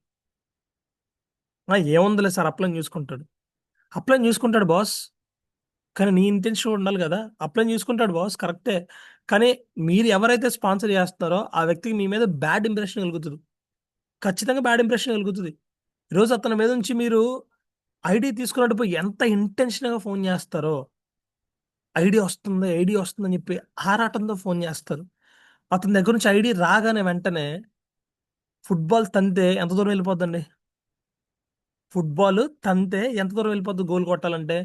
ఏముందిలే సార్ అప్లైన్ చూసుకుంటాడు. అప్లైన్ చూసుకుంటాడు బాస్. కానీ నీ ఇంటెన్షన్ ఉండాలి గదా! అప్లైన్ చూసుకుంటాడు బాస్ కరెక్టే. కానీ మీరు ఎవరైతే స్పాన్సర్ చేస్తున్నారో ఆ వ్యక్తికి మీ మీద బ్యాడ్ ఇంప్రెషన్ కలుగుతది. ఖచ్చితంగా బ్యాడ్ ఇంప్రెషన్ కలుగుతది. ఈరోజు అతని మీద నుంచి మీరు ఐడీ తీసుకున్నప్పుడు ఎంత ఇంటెన్షన్‌గా ఫోన్ చేస్తారో, ఐడీ వస్తుందని చెప్పి ఆరాటంతో ఫోన్ చేస్తారు. అతని దగ్గర నుంచి ఐడీ రాగానే వెంటనే ఫుట్‌బాల్ తంతే ఎంత దూరం వెళ్ళిపోద్దండి? ఫుట్‌బాల్ తంతే ఎంత దూరం వెళ్ళిపోద్ది గోల్ కొట్టాలంటే?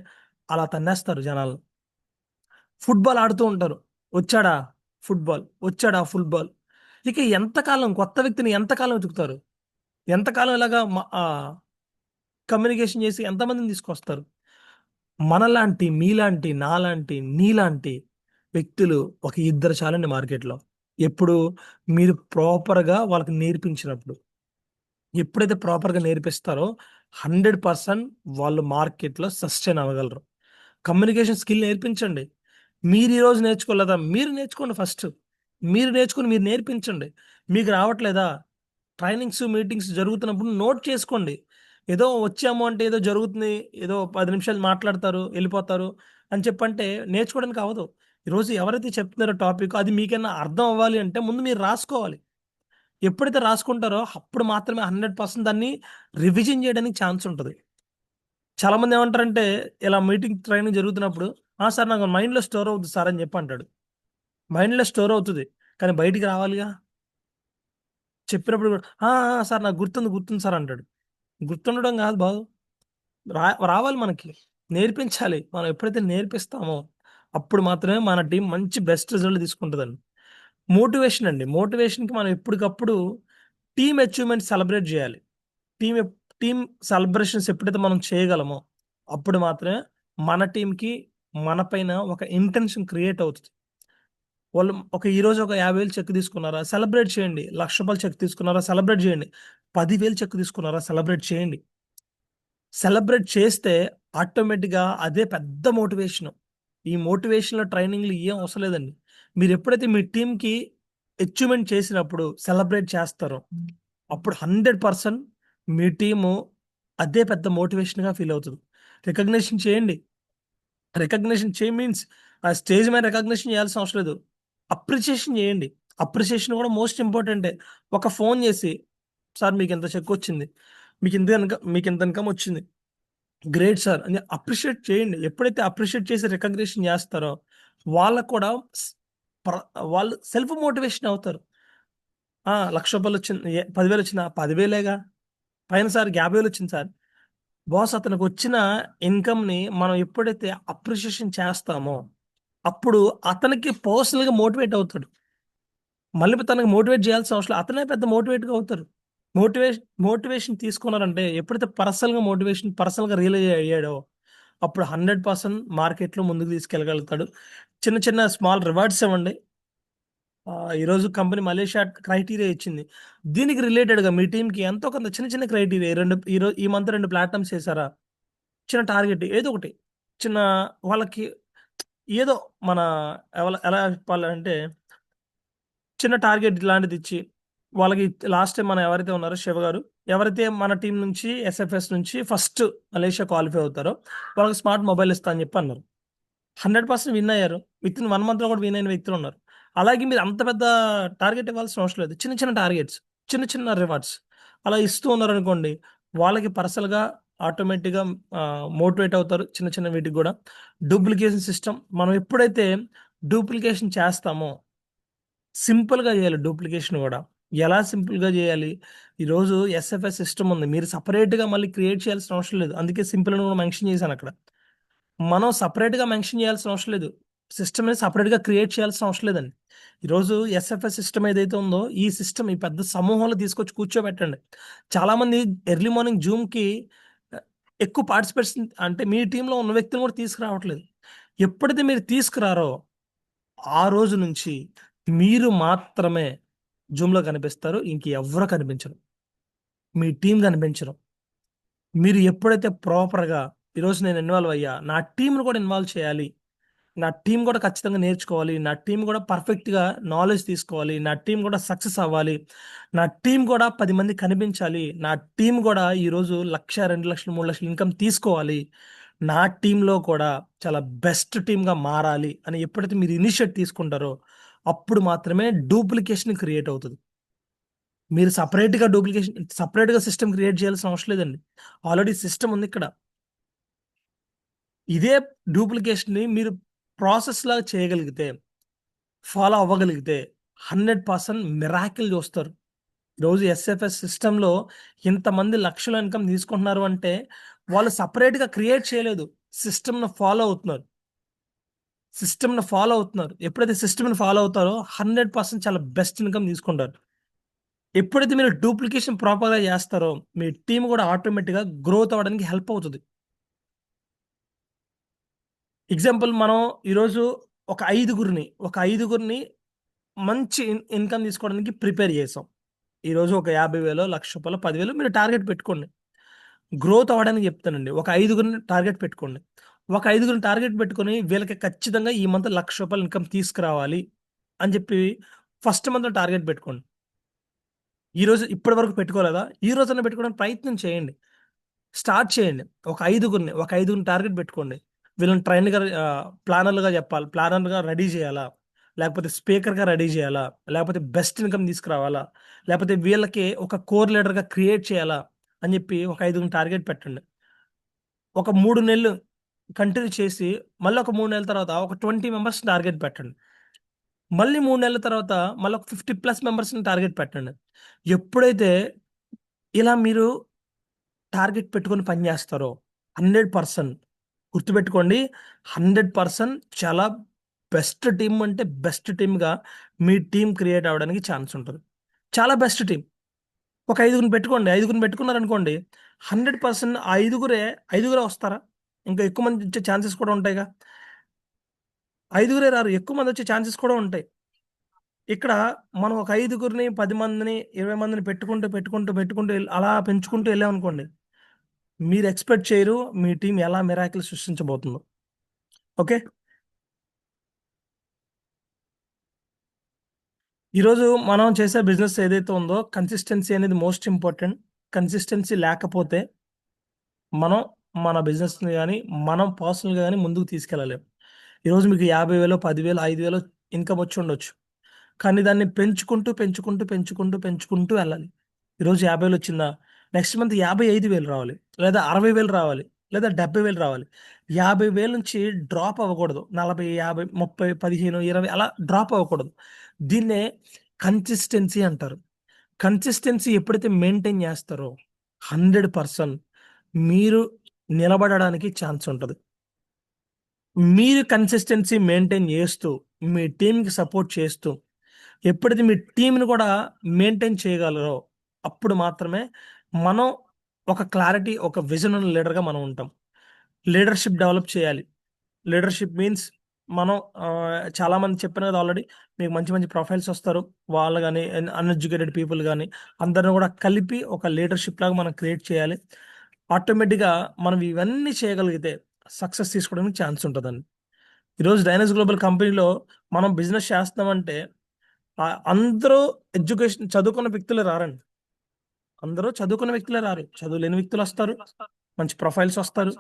అలా తన్నేస్తారు జనాల్ని. ఫుట్‌బాల్ ఆడుతూ ఉంటారు. వచ్చాడా? ఫుట్‌బాల్. వచ్చాడా? ఫుట్‌బాల్. ఇక ఎంతకాలం కొత్త వ్యక్తిని ఎంతకాలం వెతుకుతారు? ఎంతకాలం ఇలాగా కమ్యూనికేషన్ చేసి ఎంతమందిని తీసుకొస్తారు? మనలాంటి, మీలాంటి, నాలాంటి, నీలాంటి వ్యక్తులు ఒక ఇద్దరు చాలండి మార్కెట్‌లో. ఎప్పుడు? మీరు ప్రాపర్‌గా వాళ్ళకి నేర్పించినప్పుడు. ఎప్పుడైతే ప్రాపర్‌గా నేర్పిస్తారో 100% వాళ్ళు మార్కెట్‌లో సస్టైన్ అవ్వగలరు. కమ్యూనికేషన్ స్కిల్ నేర్పించండి. మీరు ఈరోజు నేర్చుకోలేదా? మీరు నేర్చుకోండి ఫస్ట్. మీరు నేర్చుకొని మీరు నేర్పించండి. మీకు రావట్లేదా? ట్రైనింగ్స్, మీటింగ్స్ జరుగుతున్నప్పుడు నోట్ చేసుకోండి. ఏదో వచ్చాము అంటే ఏదో జరుగుతుంది. ఏదో 10 నిమిషాలు మాట్లాడతారు, ఎళ్ళిపోతారు అని చెప్పంటే నేర్చుకోవడానికి అవ్వదు. ఈరోజు ఎవరైతే చెప్తున్నారో టాపిక్ అది మీకన్నా అర్థం అవ్వాలి అంటే ముందు మీరు రాసుకోవాలి. ఎప్పుడైతే రాసుకుంటారో అప్పుడు మాత్రమే 100% దాన్ని రివిజన్ చేయడానికి ఛాన్స్ ఉంటది. చాలామంది ఏమంటారంటే ఇలా మీటింగ్, ట్రైనింగ్ జరుగుతున్నప్పుడు, "ఆ! సార్ నాకు మైండ్‌లో స్టోర్ అవుద్ది సార్" అని చెప్పి అంటాడు. మైండ్‌లో స్టోర్ అవుతది. కానీ బయటికి రావాలిగా. చెప్పినప్పుడు కూడా, "ఆ! ఆ! సార్ నాకు గుర్తుంది సార్" అంటాడు. గుర్తుండడం కాదు బాబు. రావాలి మనకి. నేర్పించాలి. మనం ఎప్పుడైతే నేర్పిస్తామో అప్పుడు మాత్రమే మన టీమ్ మంచి బెస్ట్ రిజల్ట్ తీసుకుంటదండి. మోటివేషన్ అండి. మోటివేషన్‌కి మనం ఎప్పటికప్పుడు టీమ్ అచీవ్‌మెంట్ సెలబ్రేట్ జేయాలి. టీమ్ ఎప్ టీమ్ సెలబ్రేషన్స్ ఎప్పుడైతే మనం చేయగలమో, అప్పుడు మాత్రమే మన టీమ్‌కి మన పైన ఒక ఇంటెన్షన్ క్రియేట్ అవుతది. వాళ్ళు ఈరోజు ఒక 50,000 చెక్ తీసుకున్నారా? సెలబ్రేట్ చేయండి. రూ. 1,00,000 చెక్ తీసుకున్నారా? సెలబ్రేట్ చేయండి. 10,000 చెక్ తీసుకున్నారా? సెలబ్రేట్ చేయండి. సెలబ్రేట్ చేస్తే ఆటోమేటిక్‌గా అదే పెద్ద మోటివేషను. ఈ మోటివేషన్‌లో ట్రైనింగ్‌లు ఏం అవసరం లేదండి. మీరెప్పుడైతే మీ టీమ్‌కి అచీవ్‌మెంట్ చేసినప్పుడు సెలబ్రేట్ చేస్తారో, అప్పుడు 100% మీ టీము అదే పెద్ద మోటివేషన్‌గా ఫీల్ అవుతది. రికగ్నిషన్ చేయండి. రికగ్నిషన్ మీన్స్ ఆ స్టేజ్ మీద రికగ్నిషన్ చేయాల్సిన అవసరం లేదు. అప్రిషియేషన్ చేయండి. అప్రిషియేషన్ కూడా మోస్ట్ ఇంపార్టెంటే. ఒక ఫోన్ చేసి, "సార్ మీకింత చెకొచ్చింది. మీకింత ఇన్‌కమ్ వచ్చింది. గ్రేట్ సార్" అని అప్రిషియేట్ చేయండి. ఎప్పుడైతే అప్రిషియేట్ చేసి రికగ్నిషన్ చేస్తారో, వాళ్ళకి కూడా స్ ప్ర వాళ్ళు సెల్ఫ్ మోటివేషన్ అవుతారు. ఆ! రూ. 1,00,000 వచ్చింది. 10,000 వచ్చిందా? 10,000 పైన సార్‌కి 50,000 వచ్చింది సార్. బాస్ అతనికొచ్చిన ఇన్‌కమ్‌ని మనం ఎప్పుడైతే అప్రిషియేషన్ చేస్తామో, అప్పుడు అతనికి పర్సనల్‌గా మోటివేట్ అవుతాడు. మళ్ళీ తనకి మోటివేట్ చేయాల్సిన అవసరం అతనే పెద్ద మోటివేట్‌గా అవుతారు. మోటివేషన్ తీసుకున్నారంటే ఎప్పుడైతే పర్సనల్‌గా రియలైజ్ అయ్యాడో, అప్పుడు 100% మార్కెట్‌లో ముందుకు తీసుకెళ్ళగలుగుతాడు. చిన్న చిన్న స్మాల్ రివార్డ్స్ ఇవ్వండి. ఈరోజు కంపెనీ మలేషియా క్రైటీరియా ఇచ్చింది. దీనికి రిలేటెడ్‌గా మీ టీమ్‌కి ఎంతో కొంత చిన్న చిన్న క్రైటీరియా ఈ మంత్ 2 ప్లాట్‌ఫార్మ్స్ చేసారా? చిన్న టార్గెట్ ఏదో ఒకటి. చిన్న వాళ్ళకి ఏదో మన ఎలా చెప్పాలంటే చిన్న టార్గెట్ ఇలాంటిదిచ్చి, వాళ్ళకి లాస్ట్ టైం మనం ఎవరైతే ఉన్నారో శివ గారు, ఎవరైతే మన టీం నుంచి ఎస్ఎఫ్ఎస్ నుంచి ఫస్ట్ మలేషియా క్వాలిఫై అవుతారో వాళ్ళకి స్మార్ట్ మొబైల్ ఇస్తా అని చెప్పి అన్నారు. 100% విన్ అయ్యారు. విత్ ఇన్ 1 మంత్లో కూడా విన్ అయిన వ్యక్తులు ఉన్నారు. అలాగే మీరు అంత పెద్ద టార్గెట్ ఇవ్వాల్సిన అవసరం లేదు. చిన్న చిన్న టార్గెట్స్, చిన్న చిన్న రివార్డ్స్ అలా ఇస్తూ ఉన్నారనుకోండి, వాళ్ళకి పర్సనల్గా ఆటోమేటిక్గా మోటివేట్ అవుతారు. చిన్న చిన్న వీటికి కూడా డూప్లికేషన్ సిస్టమ్ మనం ఎప్పుడైతే డూప్లికేషన్ చేస్తామో, సింపుల్గా చేయాలి. డూప్లికేషన్ కూడా ఎలా సింపుల్గా చేయాలి? ఈరోజు ఎస్ఎఫ్ఎస్ సిస్టమ్ ఉంది, మీరు సపరేట్గా మళ్ళీ క్రియేట్ చేయాల్సిన అవసరం లేదు. అందుకే సింపుల్ అని కూడా మెన్షన్ చేశాను అక్కడ. మనం సపరేట్గా మెన్షన్ చేయాల్సిన అవసరం లేదు. సిస్టమ్ అనేది సపరేట్గా క్రియేట్ చేయాల్సిన అవసరం లేదండి. ఈరోజు ఎస్ఎఫ్ఎస్ సిస్టమ్ ఏదైతే ఉందో ఈ సిస్టమ్ ఈ పెద్ద సమూహంలో తీసుకొచ్చి కూర్చోబెట్టండి. చాలామంది ఎర్లీ మార్నింగ్ జూమ్కి ఎక్కువ పార్టిసిపేట్స్ అంటే మీ టీంలో ఉన్న వ్యక్తులు కూడా తీసుకురావట్లేదు. ఎప్పుడైతే మీరు తీసుకురారో ఆ రోజు నుంచి మీరు మాత్రమే జూమ్లో కనిపిస్తారు. ఇంక ఎవ్వరూ కనిపించరు. మీ టీం కనిపించరు. మీరు ఎప్పుడైతే ప్రాపర్‌గా ఈరోజు నేను ఇన్వాల్వ్ అయ్యా, నా టీమ్‌ని కూడా ఇన్వాల్వ్ చేయాలి. నా టీమ్ కూడా ఖచ్చితంగా నేర్చుకోవాలి. నా టీమ్ కూడా పర్ఫెక్ట్‌గా నాలెడ్జ్ తీసుకోవాలి. నా టీమ్ కూడా సక్సెస్ అవ్వాలి. నా టీమ్ కూడా 10 మందికి కనిపించాలి. నా టీమ్ కూడా ఈరోజు 1,00,000, 2,00,000, 3,00,000 ఇన్‌కమ్ తీసుకోవాలి. నా టీమ్‌లో కూడా చాలా బెస్ట్ టీమ్‌గా మారాలి అని ఎప్పుడైతే మీరు ఇనిషియేట్ తీసుకుంటారో, అప్పుడు మాత్రమే డూప్లికేషన్ క్రియేట్ అవుతది. మీరు సెపరేట్‌గా సిస్టమ్ క్రియేట్ చేయాల్సిన అవసరం లేదండి. ఆల్రెడీ సిస్టమ్ ఉంది ఇక్కడ. ఇదే డూప్లికేషన్‌ని మీరు ప్రాసెస్‌లాగా చేయగలిగితే, ఫాలో అవ్వగలిగితే 100% మిరాకిల్ చూస్తారు. ఈరోజు ఎస్ఎఫ్ఎస్ సిస్టమ్‌లో ఇంతమంది లక్షల ఇన్‌కమ్ తీసుకుంటున్నారు అంటే, వాళ్ళు సెపరేట్‌గా క్రియేట్ చేయలేదు. సిస్టమ్‌ని ఫాలో అవుతున్నారు. ఎప్పుడైతే సిస్టమ్‌ని ఫాలో అవుతారో 100% చాలా బెస్ట్ ఇన్‌కమ్ తీసుకుంటారు. ఎప్పుడైతే మీరు డూప్లికేషన్ ప్రాపర్‌గా చేస్తారో, మీ టీమ్ కూడా ఆటోమేటిక్‌గా గ్రోత్ అవ్వడానికి హెల్ప్ అవుతది. ఎగ్జాంపుల్ మనం ఈరోజు ఒక ఐదుగురిని మంచి ఇన్‌కమ్ తీసుకోవడానికి ప్రిపేర్ చేసాం. ఈరోజు ఒక 50,000, రూ. 1,00,000, 10,000 మీరు టార్గెట్ పెట్టుకోండి. గ్రోత్ అవ్వడానికి చెప్తానండి. ఒక ఐదుగురిని టార్గెట్ పెట్టుకోండి. ఒక ఐదుగురిని టార్గెట్ పెట్టుకొని వీళ్ళకి ఖచ్చితంగా ఈ మంత్ రూ. 1,00,000 ఇన్‌కమ్ తీసుకురావాలి అని చెప్పి ఫస్ట్ మంత్‌లో టార్గెట్ పెట్టుకోండి. ఈరోజు ఇప్పటి వరకు పెట్టుకోలేదా? ఈ రోజన్నా పెట్టుకోవడానికి ప్రయత్నం చేయండి. స్టార్ట్ చేయండి. ఒక ఐదుగురిని టార్గెట్ పెట్టుకోండి. వీళ్ళని ప్లానర్‌గా రెడీ చేయాలా? లేకపోతే స్పీకర్‌గా రెడీ చేయాలా? లేకపోతే బెస్ట్ ఇన్‌కమ్ తీసుకురావాలా? లేకపోతే వీళ్ళకి ఒక కోర్ లీడర్‌గా క్రియేట్ చేయాలా? అని చెప్పి ఒక ఐదుగురిని టార్గెట్ పెట్టండి. ఒక 3 నెలలు కంటిన్యూ చేసి మళ్ళీ ఒక 3 నెలల తర్వాత ఒక 20 మెంబర్స్‌ని టార్గెట్ పెట్టండి. మళ్ళీ 3 నెలల తర్వాత మళ్ళీ ఒక 50+ మెంబర్స్‌ని టార్గెట్ పెట్టండి. ఎప్పుడైతే ఇలా మీరు టార్గెట్ పెట్టుకొని పని చేస్తారో 100% గుర్తుపెట్టుకోండి. 100% చాలా బెస్ట్ టీమ్ అంటే బెస్ట్ టీమ్‌గా మీ టీమ్ క్రియేట్ అవ్వడానికి ఛాన్స్ ఉంటది. చాలా బెస్ట్ టీమ్. ఒక ఐదుగురిని పెట్టుకున్నారనుకోండి 100% ఆ ఐదుగురే వస్తారా? ఇంకా ఎక్కువ మంది వచ్చే ఛాన్సెస్ కూడా ఉంటాయిగా. ఐదుగురే రారు. ఎక్కువ మంది వచ్చే ఛాన్సెస్ కూడా ఉంటాయి. ఇక్కడ మనం ఒక ఐదుగురిని, 10 మందిని, 20 మందిని పెట్టుకుంటూ అలా పెంచుకుంటూ వెళ్ళామనుకోండి. మీరు ఎక్స్‌పెక్ట్ చేయరు మీ టీమ్ ఎలా మిరాకిల్ సృష్టించబోతుందో. ఓకే. ఈరోజు మనం చేసే బిజినెస్ ఏదైతే ఉందో కన్సిస్టెన్సీ అనేది మోస్ట్ ఇంపార్టెంట్. కన్సిస్టెన్సీ లేకపోతే మనం మన బిజినెస్‌ని గాని, మనం పర్సనల్‌గా గాని ముందుకు తీసుకెళ్ళలేం. ఈరోజు మీకు 50,000, 10,000, 5,000 ఇన్‌కమ్ వచ్చుండొచ్చు. కానీ దాన్ని పెంచుకుంటూ వెళ్ళాలి. ఈరోజు 50,000 వచ్చిందా? నెక్స్ట్ మంత్ 55,000 రావాలి. లేదా 60,000 రావాలి. లేదా 70,000 రావాలి. 50,000 నుంచి డ్రాప్ అవ్వకూడదు. 40, 50, 30, 15, 20 అలా డ్రాప్ అవ్వకూడదు. దీన్నే కన్సిస్టెన్సీ అంటారు. కన్సిస్టెన్సీ ఎప్పుడైతే మెయింటైన్ చేస్తారో 100% మీరు నిలబడడానికి ఛాన్స్ ఉంటది. మీరు కన్సిస్టెన్సీ మెయింటైన్ చేస్తూ, మీ టీమ్‌కి సపోర్ట్ చేస్తూ, ఎప్పుడైతే మీ టీమ్‌ని కూడా మెయింటైన్ చేయగలరో, అప్పుడు మాత్రమే మనం ఒక క్లారిటీ, ఒక విజన్ ఉన్న లీడర్‌గా మనం ఉంటాం. లీడర్‌షిప్ డెవలప్ చేయాలి. లీడర్‌షిప్ మీన్స్ మనం చాలామంది చెప్పాను కదా ఆల్రెడీ. మీకు మంచి మంచి ప్రొఫైల్స్ వస్తారు. వాళ్ళు గాని, అన్‌ఎడ్యుకేటెడ్ పీపుల్ గాని, అందరిని కూడా కలిపి ఒక లీడర్‌షిప్ లాగా మనం క్రియేట్ చేయాలి. ఆటోమేటిక్‌గా మనం ఇవన్నీ చేయగలిగితే సక్సెస్ తీసుకోవడానికి ఛాన్స్ ఉంటదండి. ఈరోజు డైనస్ గ్లోబల్ కంపెనీలో మనం బిజినెస్ చేస్తున్నామంటే అందరూ ఎడ్యుకేషన్ చదువుకున్న వ్యక్తులు రారండి. అందరూ చదువుకున్న వ్యక్తులే రారు. చదువు లేని వ్యక్తులు వస్తారు. మంచి ప్రొఫైల్స్ వస్తారు.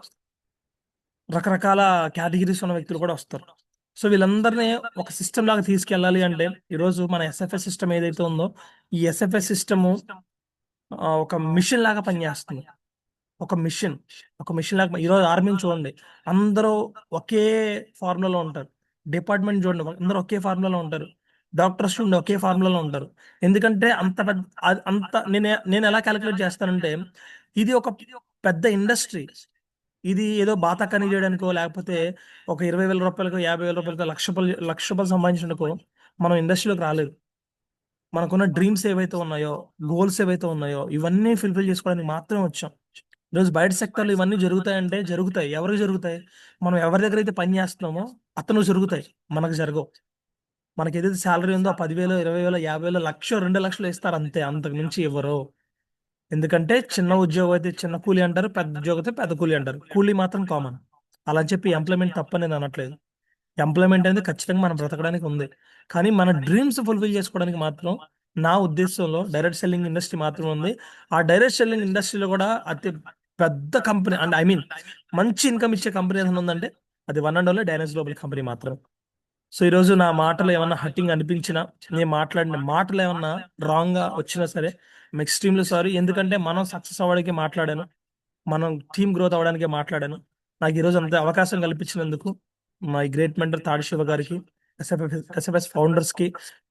రకరకాల కేటగిరీస్ ఉన్న వ్యక్తులు కూడా వస్తారు. సో వీళ్ళందరినీ ఒక సిస్టమ్ లాగా తీసుకెళ్ళాలి అంటే ఈరోజు మన ఎస్ఎఫ్ఎస్ సిస్టమ్ ఏదైతే ఉందో ఈ ఎస్ఎఫ్ఎస్ సిస్టమ్ ఒక మిషన్ లాగా పనిచేస్తుంది. ఒక మిషన్ లాగా ఈరోజు ఆర్మీని చూడండి, అందరూ ఒకే ఫార్ములాలో ఉంటారు. డిపార్ట్మెంట్ చూడండి, అందరూ ఒకే ఫార్ములాలో ఉంటారు. డాక్టర్స్ చూడండి ఒకే ఫార్ములాలో ఉంటారు. ఎందుకంటే అంత పెద్ద అంత నేను ఎలా క్యాలిక్యులేట్ చేస్తానంటే ఇది ఒక పెద్ద ఇండస్ట్రీ. ఇది ఏదో బాతాకాని చేయడానికో లేకపోతే ఒక 20,000 రూపాయలకో 50,000 రూపాయలకో లక్ష రూపాయలు సంపాదించడానికో మనం ఇండస్ట్రీలోకి రాలేదు. మనకున్న డ్రీమ్స్ ఏవైతే ఉన్నాయో, గోల్స్ ఏవైతే ఉన్నాయో ఇవన్నీ ఫుల్ఫిల్ చేసుకోవడానికి మాత్రమే వచ్చాం. ఈరోజు బయట సెక్టర్లో ఇవన్నీ జరుగుతాయంటే జరుగుతాయి. ఎవరికి జరుగుతాయి? మనం ఎవరి దగ్గర అయితే పని చేస్తున్నామో అతను జరుగుతాయి, మనకు జరగవు. మనకి ఏదైతే శాలరీ ఉందో 10,000, 20,000, 50,000, 1,00,000, 2,00,000 ఇస్తారు అంతే, అంతకు మించి ఇవ్వరు. ఎందుకంటే చిన్న ఉద్యోగం అయితే చిన్న కూలి అంటారు, పెద్ద ఉద్యోగం అయితే పెద్ద కూలి అంటారు. కూలి మాత్రం కామన్. అలా అని చెప్పి ఎంప్లాయ్మెంట్ తప్పని నేను అనట్లేదు. ఎంప్లాయ్మెంట్ అనేది ఖచ్చితంగా మనం బ్రతకడానికి ఉంది. కానీ మన డ్రీమ్స్ ఫుల్ఫిల్ చేసుకోవడానికి మాత్రం నా ఉద్దేశంలో డైరెక్ట్ సెల్లింగ్ ఇండస్ట్రీ మాత్రం ఉంది. ఆ డైరెక్ట్ సెల్లింగ్ ఇండస్ట్రీలో కూడా అతి పెద్ద కంపెనీ అండ్ మంచి ఇన్కమ్ ఇచ్చే కంపెనీ ఏదైనా ఉందంటే అది వన్ అండ్ ఓన్లీ డైనస్ గ్లోబల్ కంపెనీ మాత్రం. సో ఈరోజు నా మాటలు ఏమన్నా హట్టింగ్ అనిపించినా, నేను మాట్లాడిన మాటలు ఏమన్నా రాంగ్ గా వచ్చినా సరే ఐమ్ ఎక్స్ట్రీమ్లీ సారీ. ఎందుకంటే మనం సక్సెస్ అవ్వడానికి మాట్లాడాను, మనం టీమ్ గ్రోత్ అవ్వడానికి మాట్లాడాను. నాకు ఈరోజు అంత అవకాశం కల్పించినందుకు మై గ్రేట్ మెంటర్ తాడి శివ గారికి, ఎస్ఎఫ్ఎస్ ఫౌండర్స్ కి,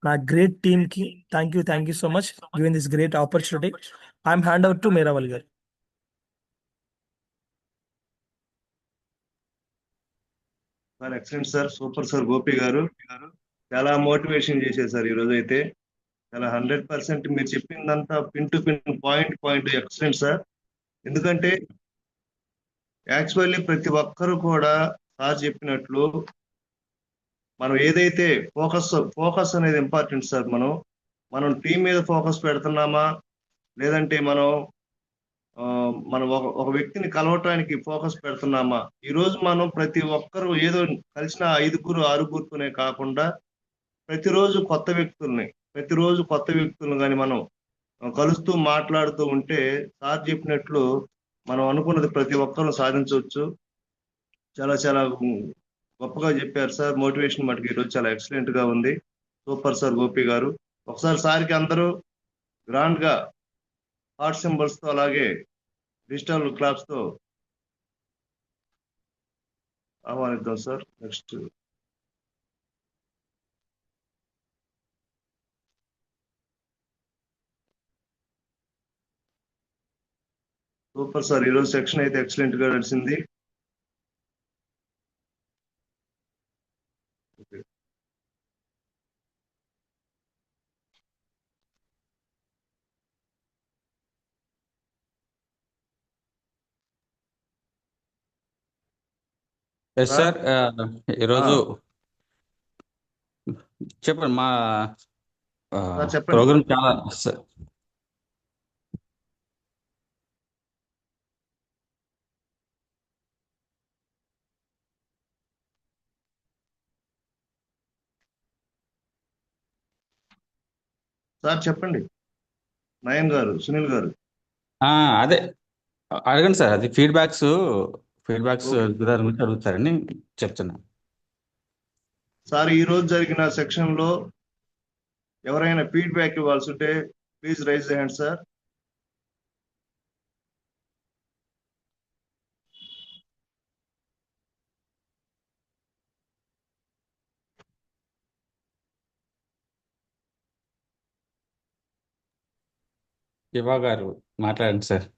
నా గ్రేట్ టీమ్ కి thank you so much giving this great opportunity. I'm hand over to మేరావల్ గారు. Sir excellent sir, super sir. Gopi గారు చాలా మోటివేషన్ చేశారు సార్ ఈ రోజు అయితే. చాలా 100% మీరు చెప్పిందంతా pin to pin, point excellent sir. ఎందుకంటే యాక్చువల్లీ ప్రతి ఒక్కరు కూడా సార్ చెప్పినట్లు మనం ఏదైతే ఫోకస్ అనేది ఇంపార్టెంట్ సార్. మనం టీం మీద ఫోకస్ పెడుతున్నామా, లేదంటే మనం ఒక వ్యక్తిని కలవటానికి ఫోకస్ పెడుతున్నామా? ఈ రోజు మనం ప్రతి ఒక్కరు ఏదో కలిసిన 5-6 కాకుండా ప్రతిరోజు కొత్త వ్యక్తుల్ని కానీ మనం కలుస్తూ మాట్లాడుతూ ఉంటే సార్ చెప్పినట్లు మనం అనుకున్నది ప్రతి ఒక్కరు సాధించవచ్చు. చాలా చాలా గొప్పగా చెప్పారు సార్. మోటివేషన్ మటుకు ఈరోజు చాలా ఎక్సలెంట్ గా ఉంది. సూపర్ సార్ గోపి గారు. ఒకసారి సార్కి అందరూ గ్రాండ్ గా హార్ట్ సింబల్స్ తో అలాగే డిజిటల్ క్లాప్స్ తో ఆహ్వానిద్దాం సార్. Next super sir. ఈరోజు సెక్షన్ అయితే ఎక్సలెంట్ గా నడిచింది. Yes sir. ఈరోజు చెప్పండి. మా చెప్పండి. ప్రోగ్రామ్ చాలా సార్ చెప్పండి. నయన్ గారు, సునీల్ గారు. అదే అడగండి సార్. అది ఫీడ్బ్యాక్స్ Okay. దాని గురించి అడుగుతారని చెప్తున్నా. సార్ ఈ రోజు జరిగిన సెక్షన్ లో ఎవరైనా ఫీడ్బ్యాక్ ఇవ్వాల్సి ఉంటే please raise the hand sir. Shiva garu మాట్లాడండి సార్.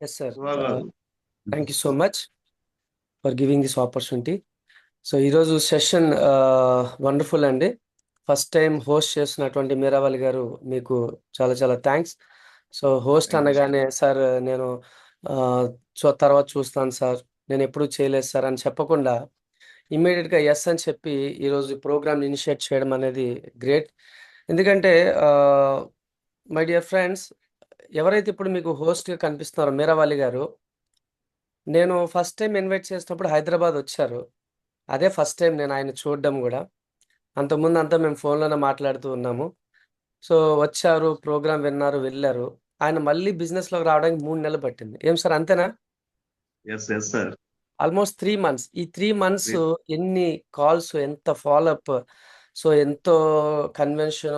Yes, sir. శివ గారు. Thank you so much for giving this opportunity. So ఈరోజు సెషన్ వండర్ఫుల్ అండి. ఫస్ట్ టైం హోస్ట్ చేస్తున్నటువంటి మీరావళి గారు, మీకు చాలా చాలా thanks. So host Thank you, sir. అనగానే సార్ నేను తర్వాత చూస్తాను సార్, నేను ఎప్పుడు చేయలేదు సార్ అని చెప్పకుండా ఇమ్మీడియట్గా ఎస్ అని చెప్పి ఈరోజు ప్రోగ్రామ్ ఇనిషియేట్ చేయడం అనేది గ్రేట్. ఎందుకంటే మై డియర్ ఫ్రెండ్స్, ఎవరైతే ఇప్పుడు మీకు హోస్ట్గా కనిపిస్తున్నారో మీరావళి గారు, నేను ఫస్ట్ టైం ఇన్వైట్ చేసినప్పుడు హైదరాబాద్ వచ్చారు. అదే ఫస్ట్ టైం నేను ఆయన చూడడం కూడా. అంతకుముందు అంతా మేము ఫోన్లోనే మాట్లాడుతూ ఉన్నాము. సో వచ్చారు, ప్రోగ్రామ్ విన్నారు, వెళ్ళారు. ఆయన మళ్ళీ బిజినెస్లోకి రావడానికి 3 నెలలు పట్టింది. ఏం సార్ అంతేనా? Yes sir. Almost 3 months. ఈ 3 మంత్స్ ఎన్ని కాల్స్, ఎంత ఫాలోఅప్, సో ఎంతో కన్వెన్షన్